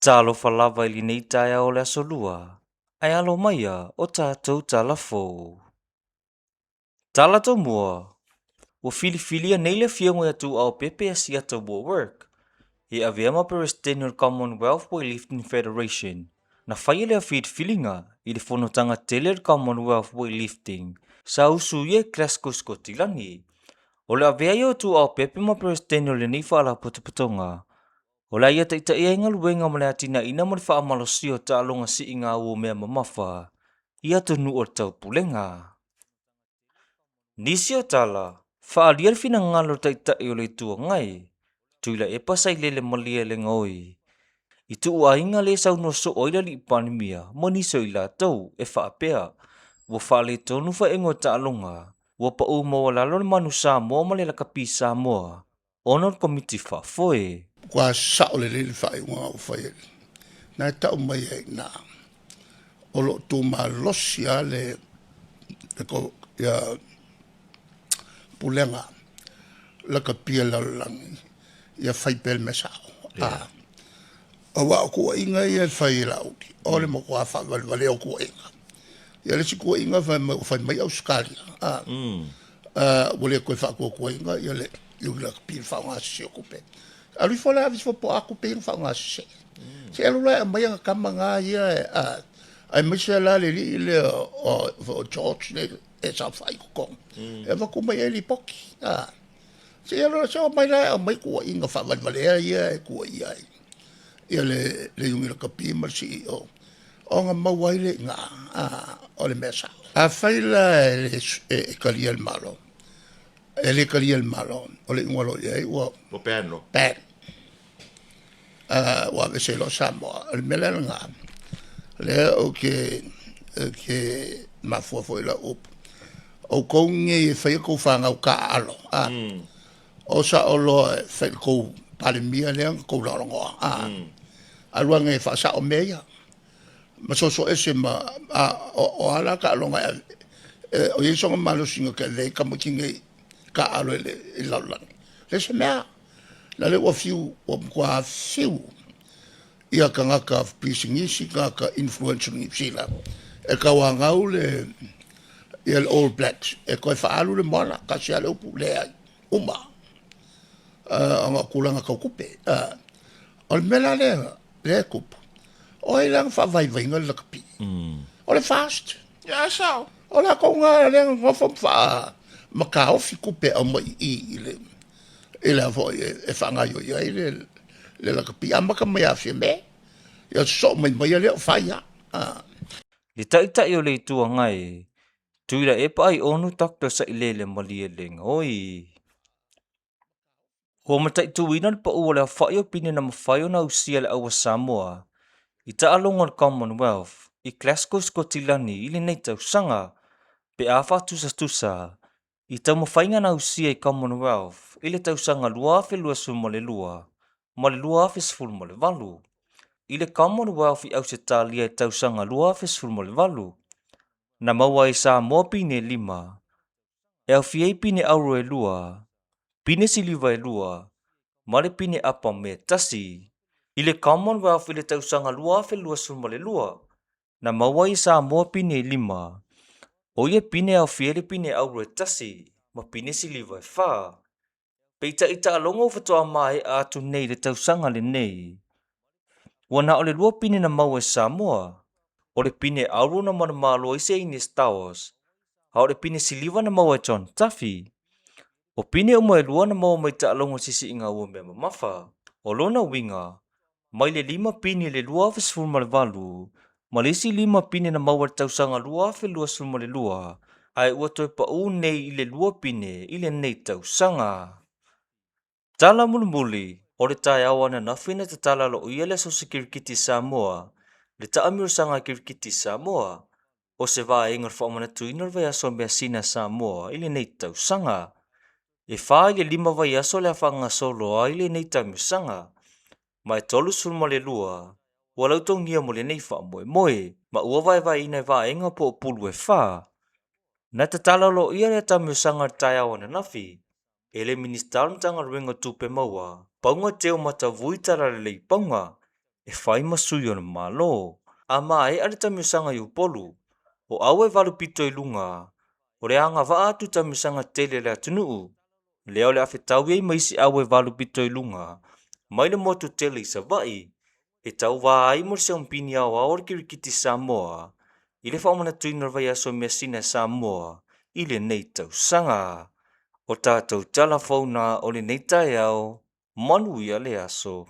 talo falava ili nei taia o le asolua. Ai alo maia o tātou talafo. Tala to mua. O filifilia nei le fiango ya tu au pepe si ata wo work. E aviama Palestinian Commonwealth Weightlifting Federation. Na whai le a filinga i le whanotanga tele Commonwealth Weightlifting. Sa usu ye Glasgow Scotland. O le avea yo tu au pepe ma Palestinian le ni whaala putuputonga. O la ia taita ia inga luenga ma le atina ina mo le wha amalosi o ta alonga si inga ua mea mamafa. Ia tunu o tau pulenga. Nisi o tala, wha alia fina ngalo taita i o le tua ngai. Tuila e pasai lele malia le ngoi. I tu ua inga le sau no so oila li ipanimia, mo niso i la tau e wha apea. Wa wha le tonu wha ingo ta alonga. Wa pa u mawa lalo le manu sa moa ma le lakapi sa moa. Honor Committee wha foe. Kwa sao le le fai wa fai na ta mai na o lo tu ma losia le ko ya pulenga la ka pia la lang ya fai pel mesa o wa ko inga ya fai la o le mo kwa fa vale o ko inga ya le ko inga fa mai Australia o le ko fa ko inga ya le yo la pia fa wa se ko pe ali fo la vis fo po aku pe fa nga se alo la mai nga kamanga ia ai me se la le o George le e sa fai ko e va ko mai li poki se alo so mai la mai ko inga fa vale ia ko ia le yung ka pi ma si o nga mawai le nga o le mesa a fai la e kaliel malo ele kaliel malo o le ngolo ia o Perno. wa se lo Samoa el melanga le o que ma fo la op o kongi fa ko fanga o ka alo o sa o lo fa ko pale mia le ko lo ngo alwa nge fa sa o meia ma so ese ma o ala ka lo nga o yeso malo singo ke le ka mo kinge ka alo le la le se mea la le wa fiu wa kwa fiu ia ka ngaka pisingisi ka influential ni sila e ka wa ngau le ia All Blacks e ko fa alu le mala ka sia le upu le uma anga kulanga ka kupe al mela le kup o ilang fa vai ngal la kapi o le fast Ja, zo. o la ko nga le ngo fa makao fi kupe o mai i le ela foi e fanga yo ia le la kapi amaka mai afi me ya so mai le faia Li taita i o le tua ngai. Tuira e pa ai onu takta sa ilele malia le ngoi. Ho matai tuina pa ua le whaio pine na mawhaio na usia le awa Samoa. I ta alonga le Commonwealth. I Glasgow Scotland i le nei tau sanga. Pe a tusa tusa. I tau mawhainga na usia i Commonwealth. I le tau sanga lua afe lua sumo le lua. Ma le lua afe sfulu mo le valu. I le Commonwealth i au se talia i tau sanga lua afe sfulu mo le valu. Na maua i sa moa pine lima. E au fiei pine auro e lua. Pine siliva e lua. Ma le pine apa me tasi. I le Commonwealth i le tau sanga lua afe lua sumo le lua. Na maua i sa moa pine lima. O ia pine au fiei le pine auro e tasi. Ma pine siliva e wha. Peita ita alonga o fatoa mai a atu nei le tau sanga le nei. Wana o le lua pine na maua e Samoa. O le pine auro na mana malo i se ini Stowers. Ha o le pine siliva na maua e John Taffy. O pine o mai lua na maua mai ta alonga sisi inga ua mea mamafa. O lona winga. Mai le 5 pine le lua afe sfulma le valu. Ma le si 5 pine na maua tausanga lua afe lua sfulma le lua. Ai ua toi pa u nei i le lua pine i le nei tausanga. Tala mulumuli. O le tai awana na fina te tala lo uia le sosi kirikiti Samoa. Le taamiro sanga kirikiti Samoa. O se vaa ingar whaamana tuinar vai aso mea sina Samoa i le nei tausanga. E whaa i le 5 vai aso le awhanga solo a i le nei taimio sanga. Ma e tolu sulma le lua. Ua lautau ngia mo le nei wha moe moe. Ma ua vai ina vaa inga po o pulu e whaa. Na te tala lo ia le taimio sanga tai awana nafi. E le minister mtanga ringa tupe maua. Paunga teo mata vuitara le paunga. e whai masui ona malo. A mai ale tamisanga yu polu. O awe valu pito I lunga. O le anga wa atu tamisanga tele le atunuu. Leo le afe tau ei maisi awe valu pito I lunga. Mai le motu tele isa vai. E tau wa ai mo se umpini au aor kirikiti Samoa. I le whaumana tuina vai aso mea sina Samoa. I le nei tau sanga. O tātou telefona o le nei tai au. Manu ia le aso.